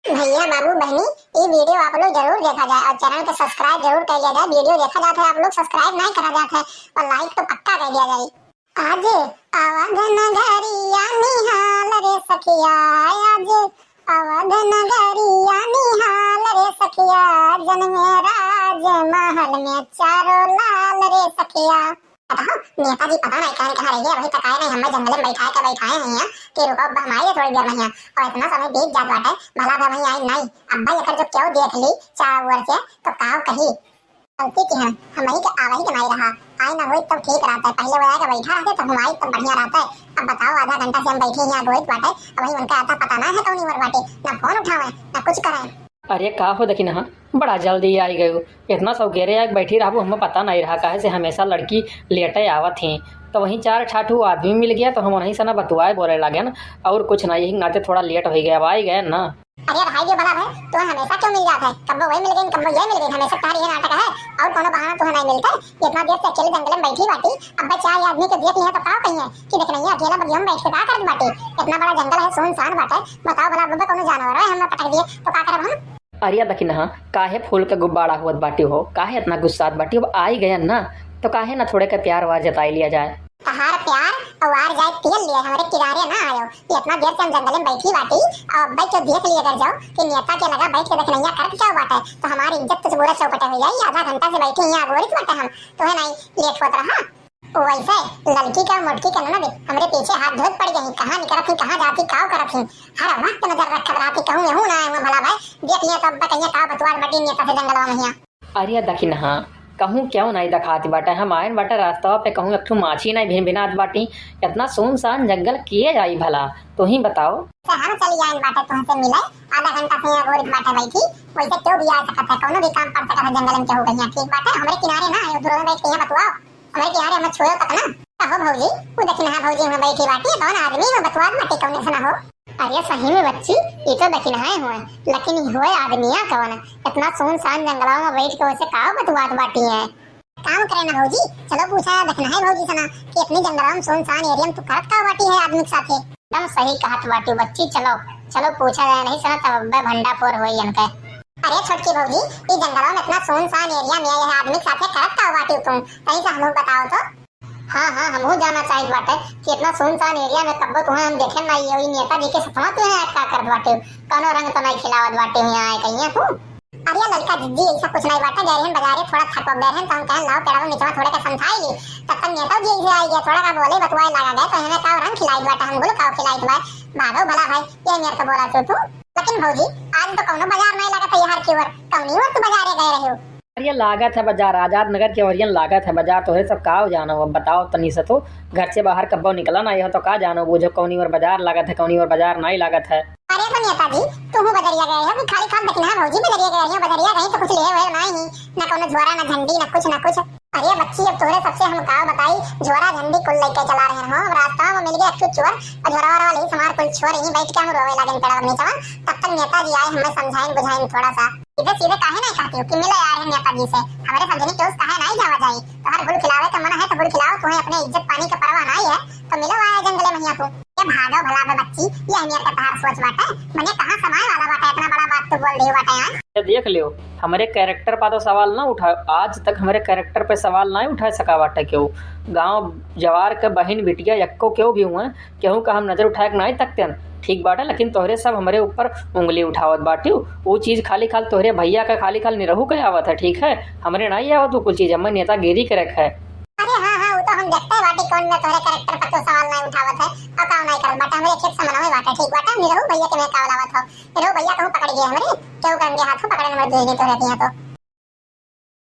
भैया बाबू बहनी ये वीडियो आप लोग जरूर देखा जाए और चैनल को सब्सक्राइब जरूर कर लिया जाए। वीडियो देखा जाता है आप लोग सब्सक्राइब नहीं करा जाता है और लाइक तो पक्का कर दिया जाए। आज अवध नगरिया निहाल रे सखिया, आज अवध नगरिया निहाल रे सखिया, जन्मे राज महल में चारों लाल रे सखिया। नेताजी पता नहीं कहाँ रही है, वही तक आए नहीं, हमें जंगल में बैठाए हैं यहाँ कि रुको अब हम आइए थोड़ी देर में यहाँ और इतना समय बीत जात बाटे भला भाई वहीं आई नहीं। अब भाई अगर जो क्यों देख ली चार ओर से तो काव कही गलती की है, हम ही के आवाही के नहीं रहा आई ना हुई तब ठीक रहता है। पहले वो आके बैठा रहते तब हम आई तब बढ़िया रहता है। अब बताओ आधा घंटा से हम बैठे यहाँ रोहित बाटे, अब वही उनका आता पता ना है कौन उम्र बाटे, ना फोन उठावे ना कुछ करे। अरे का हो देखी ना, बड़ा जल्दी आई गयो, इतना सौकेरे आग बैठी रहू हमें पता नहीं रहा काहे से हमेशा लड़की लेटे आवत थी। तो वहीं चार ठाठू आदमी मिल गया तो हम वहीं से ना बतुआए बोले लगे ना और कुछ ना, यही नाते थोड़ा लेट हो गया। अब आई गए ना। अरे भाई जो बड़ा भाई तो हमेशा क्यों मिल जाता है, कब वही मिल गई कब ये मिल गई, हमेशा तारी ये नाटक है और कोनो बहाना तो नहीं मिलता। इतना देर से अकेले जंगल में बैठी बाटी, अब चार आदमी को देख लिया तो का कहिए कि देख नहीं अकेला बगिया में बैठ के का करत बाटी। इतना बड़ा जंगल है सुनसान बाटे, बताओ भला बाबा कोनो जानवर है हमें पटक दिए तो का करब हम। अरिया दखिन हाँ काहे फूल के गुब्बारा हुआ बाटी हो, काहे इतना गुस्सा बाटी। अब आई गए ना तो काहे ना थोड़े का प्यार वार जताई लिया जाए। तहार प्यार और वार जाए तेल लिए हमारे किनारे ना आयो। इतना देर से हम जंगल में बैठी बाटी और बैठ के देख लिए कर जाओ कि नेता के लगा बैठ के देख नहीं कर क्या बात है तो हमारी इज्जत तो पूरा चौपटे हो जाए। आधा घंटा से बैठे यहाँ बोरित बाटे हम तो है नहीं लेट होता रहा। वैसे लड़की का मुटकी का ना हमारे पीछे हाथ धोत पड़ गई, कहाँ निकलत थी कहाँ जाती काव करत थी, हर वक्त नजर रखत रहती कहूँ यहूँ ना आऊँ भला भाई देख लिया तब बताइए का बतवार बटी नेता से जंगलवा में। अरिया दखिन हाँ कहूँ क्यों नहीं दिखाती बाटे, हम आयन बाटे रास्ता पे कहूँ एक माछी नहीं भिन भिनात बाटी। इतना सुनसान जंगल किए जाई भला तो ही बताओ। हम चली आयन बाटे तुमसे मिले आधा घंटा से गोरित बाटे बैठी, वैसे क्यों भी आ सकता है कोनो भी काम कर सकता है जंगल में क्या हो गई ठीक बाटे। हमारे किनारे ना आयो दूर में बैठ के यहाँ बतवाओ हमारे किनारे हमें छोड़ो तक ना कहो भौजी वो देखना है भौजी हम बैठी बाटी कौन आदमी में बतवा बाटे कौन से ना हो। अरे सही में बच्ची ये तो दखिनाए हुए लेकिन हुए आदमिया कौन इतना सुनसान जंगलों में बैठ के वैसे काव बतवात बाटी है। काम करे ना भौजी चलो पूछा देखना है भौजी सना कि इतनी जंगलों में सुनसान एरिया में तू करत का बाटी है आदमी के साथ। एकदम सही कहत बाटी बच्ची, चलो चलो पूछा जाए नहीं सना तब भंडाफोर होई इनके। अरे छोटकी भौजी ये जंगलों में इतना सुनसान एरिया में यह आदमी के साथ करत का बाटी तुम कहीं से हम बताओ तो। हाँ हाँ हमहू जाना चाहिए बाटे कि इतना सुनसान एरिया में कब्बो तुम्हें हम देखे ना ये नेताजी के सपना तो है का कर बाटे कोनो रंग तो नहीं खिलावत बाटे यहाँ आए कहीं तू। अरे लड़का जिद्दी ऐसा कुछ नहीं बाटे गए हम बाजारे थोड़ा थक गए हैं तो हम कहें लाओ तेरा नीचे थोड़े का समझाई ली तब तक नेता जी से आई गया थोड़ा का बोले बतवाए लगा गए तो हमें का रंग खिलाई बाटे हम बोलो का खिलाई बाय भागो भला भाई ये मेरे को बोला तू। लेकिन भौजी आज तो कोनो बाजार नहीं लगा था यार की ओर कौनी ओर तू बाजारे गए रहे हो। अरे लागत है बाजार आजाद नगर के ओरियन लागत है बाजार तो है सब का जानो। अब बताओ तनी से तो घर से बाहर कब्बो निकला ना यह तो का जानो बुझो कौनी और बाजार लागत है कौनी और बाजार नहीं लागत है। अरे तो नेताजी तू बदरिया गए हो कि खाली खाल देखना है भौजी बदरिया गए हो बदरिया गई तो कुछ ले हुए नहीं ना कोनो झोरा ना झंडी ना कुछ। अरे बच्ची अब तोरे सबसे हम का बताई झोरा झंडी कुल लेके चला रहे हो रास्ता में मिल गया कुछ चोर और झोरा वाले समार कुल छोर यहीं बैठ के हम रोवे लगन पड़ा नीचे तब तक नेताजी आए हमें समझाएं बुझाएं थोड़ा सा सीधे काहे नहीं कहती हो कि मिले यार है नेताजी से हमारे समझने के उस काहे नहीं जावा जाए तो हर गुल खिलावे का मन है तो गुल खिलाओ तुम्हें अपने इज्जत पानी का परवाह नहीं है तो मिलो आया जंगले में यहाँ तू ये भागो भला बे बच्ची ये अमीर का तार सोच बाटे मने कहां समाए वाला बाटे इतना बड़ा बात तो बोल दी बाटे यार। देख लियो हमारे कैरेक्टर पर तो सवाल ना उठा, आज तक हमारे कैरेक्टर पे सवाल नहीं उठा सका बाटे क्यों गांव जवार के बहन बिटिया यक्को क्यों भी हुए क्यों का हम नजर उठाए नहीं तकते ठीक बाटे। लेकिन तोहरे सब हमारे ऊपर उंगली उठावत बाटी वो चीज़ खाली खाल तोहरे भैया का खाली खाल निरहू के आवत है ठीक है हमारे नहीं आवत वो कुछ चीज़ हमें नेतागिरी के रख है। अरे हाँ हाँ वो तो हम देखते हैं बाटी कौन में तोहरे कैरेक्टर पर तो सवाल नहीं उठावत है और काम नहीं करत बाटे हमारे खेत समनवे बाटे ठीक बाटे निरहू भैया के मैं का लावत हो निरहू भैया कहूं पकड़ गए हमारे क्यों करंगे हाथों पकड़ने में दे तो रहती है तो